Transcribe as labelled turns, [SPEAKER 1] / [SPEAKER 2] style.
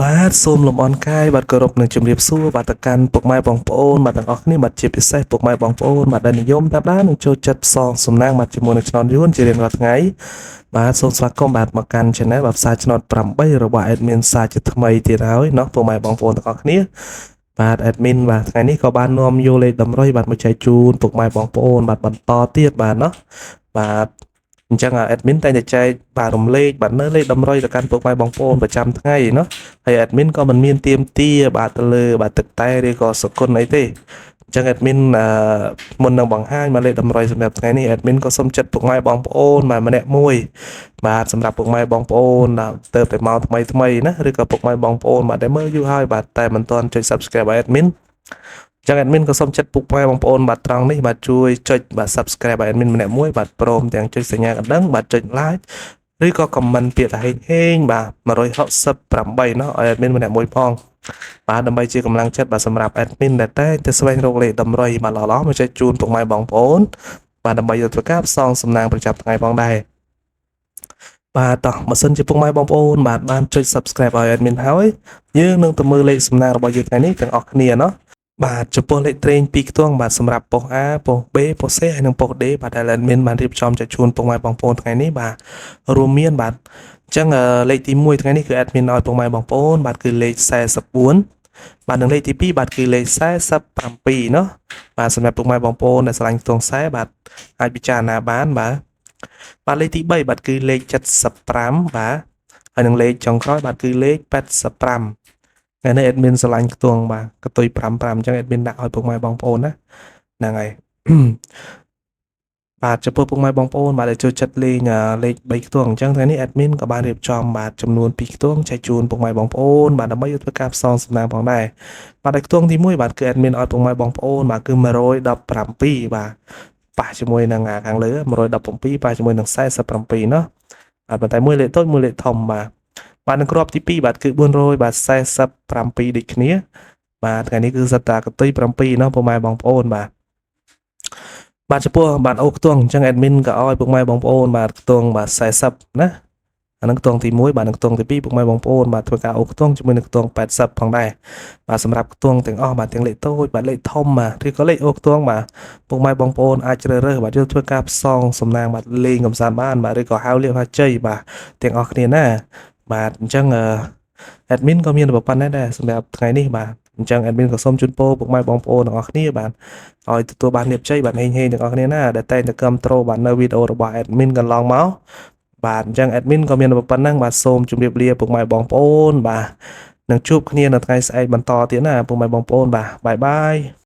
[SPEAKER 1] បាទសូមលំអរកាយបាទគោរពនឹងជំរាបសួរបាទទៅកាន់ពុកម៉ែបងប្អូនបាទទាំងអស់គ្នាបាទជាពិសេសពុកម៉ែបងប្អូនបាទដែលនិយមតាមដាននិងចូលចិត្តផ្សងសំណាងបាទជាមួយនឹងឆ្នោតយួនជារៀងរាល់ថ្ងៃបាទសូមស្វាគមន៍បាទមកកាន់ Channel បាទផ្សាយឆ្នោត8របស់ Admin សាជាថ្មីទៀតហើយเนาะពុកម៉ែបងប្អូនទាំងអស់គ្នាបាទ Admin បាទថ្ងៃនេះក៏បាននាំយកលេខតម្រុយបាទមកចែកជូនពុកម៉ែបងប្អូនបាទបន្តទៀតបាទเนาะបាទអញ្ចឹងadmin តែងតែចែកបាទរំលែកបាទនៅលេខតម្រុយទៅកាន់ពុកម៉ែបងប្អូនប្រចាំថ្ងៃเนาะហើយ admin ក៏មិនមានទៀមទាបាទទៅលើបាទទឹកតែឬក៏សគុណអីទេអញ្ចឹង admin មុននឹងបង្ហាញមកលេខតម្រុយសម្រាប់ថ្ងៃនេះ admin ក៏សូមចិត្តពុកម៉ែបងប្អូនបាទម្នាក់មួយបាទសម្រាប់ពុកម៉ែបងប្អូនទៅតែមកថ្មីណាឬក៏ពុកម៉ែបងប្អូនបាទដែលមើលយូរហើយបាទតែមិនទាន់ចុច subscribe ឲ្យ adminចឹង admin ក៏សូមចិត្តពុកម៉ែបងប្អូនបាទត្រង់នេះបាទជួយចុចបាទ subscribe ឲ្យ admin ម្នាក់មួយបាទព្រមទាំងចុចសញ្ញាកណ្ដឹងបាទចុច like ឬក៏ comment ពាក្យថាហេងបាទ168เนาะឲ្យ admin ម្នាក់មួយផងបាទដើម្បីជាកម្លាំងចិត្តបាទសម្រាប់ admin ដែលតែទៅស្វែងរកលេខតម្រុយបាទល្អៗមកចែកជូនពុកម៉ែបងប្អូនបាទដើម្បីយកធ្វើការផ្សងសំណាងប្រចាំថ្ងៃផងដែរបាទតោះបើសិនជាពុកម៉ែបងប្អូនបាទបានចុច subscribe ឲ្យ admin ហើយយើងនឹងទៅមើលលេខសំណាងរបស់យើងថ្ងៃនេះទាំងអស់គ្នាเนาะបាទចំពោះលេខត្រេង2ខ្ទង់បាទសម្រាប់ប៉ុស A ប៉ុស B ប៉ុស C ហើយនិងប៉ុស D បាទដែល admin បានរៀបចំចែកជូនពុកម៉ែបងប្អូនថ្ងៃនេះបាទរួមមានបាទអញ្ចឹងលេខទី1ថ្ងៃនេះគឺ admin ឲ្យពុកម៉ែបងប្អូនបាទគឺលេខ44បាទនិងលេខទី2បាទគឺលេខ47เนาะបាទសម្រាប់ពុកម៉ែបងប្អូនដែលស្រឡាញ់ខ្ទង់40បាទអាចពិចារណាបានបាទលេខទី3បាទគឺលេខ75បាទហើយនិងលេខចុងក្រោយបាទគឺលេខ85ថ្ងៃនេះ admin ស្រឡាញ់ខ្ទង់បាទកតុយ55អញ្ចឹង admin ដាក់ឲ្យពុកម៉ែបងប្អូនណាហ្នឹងហើយបាទចំពោះពុកម៉ែបងប្អូនបាទដែលចូលចិត្តលេងលេខ3ខ្ទង់អញ្ចឹងថ្ងៃនេះ admin ក៏បានរៀបចំបាទចំនួន2ខ្ទង់ចែកជូនពុកម៉ែបងប្អូនបាទដើម្បីធ្វើការផ្សងសំណាងផងដែរបាទឲ្យខ្ទង់ទី1បាទគឺ admin ឲ្យពុកម៉ែបងប្អូនបាទគឺ117បាទប៉ះជាមួយនឹងខាងលើ117ប៉ះជាមួយនឹង47เนาะបាទប៉ុន្តែមួយលេខតូចមួយលេខធំបាទនឹងគ្រាប់ទី2បាទគឺ400បាទ47ដូចគ្នាបាទថ្ងៃនេះគឺសិតតាកតុយ7เนาะពុកម៉ែបងប្អូនបាទចំពោះបាទអូខ្ទង់អញ្ចឹង admin ក៏ឲ្យពុកម៉ែបងប្អូនបាទខ្ទង់បាទ40ណាអានឹងខ្ទង់ទី1បាទនឹងខ្ទង់ទី2ពុកម៉ែបងប្អូនបាទធ្វើការអូខ្ទង់ជាមួយនឹងខ្ទង់80ផងដែរបាទសម្រាប់ខ្ទង់ទាំងអស់បាទទាំងលេខតូចបាទលេខធំបាទឬក៏លេខអូខ្ទង់បាទពុកម៉ែបងប្អូនអាចជ្រើសរើសបាទយកធ្វើការផ្សងសំណាងបាទលេងកំសាន្តបានបាទឬក៏ហៅលៀបហៅជ័យបាទទាំងអស់គ្នាណាបាទអញ្ចឹងadmin ក៏មានប្រព័ន្ធដែរសម្រាប់ថ្ងៃនេះបាទអញ្ចឹង admin ក៏សូមជូនពរពុកម៉ែបងប្អូនទាំងអស់គ្នាបាទឲ្យទទួលបានលាភជ័យបាទហេងទាំងអស់គ្នាណាដែលតែងតែគាំទ្របាទនៅវីដេអូរបស់ admin កន្លងមកបាទអញ្ចឹង admin ក៏មានប៉ុណ្ណឹងបាទសូមជម្រាបលាពុកម៉ែបងប្អូនបាទនឹងជួបគ្នានៅថ្ងៃស្អែកបន្តទៀតណាពុកម៉ែបងប្អូនបាទបាយបាយ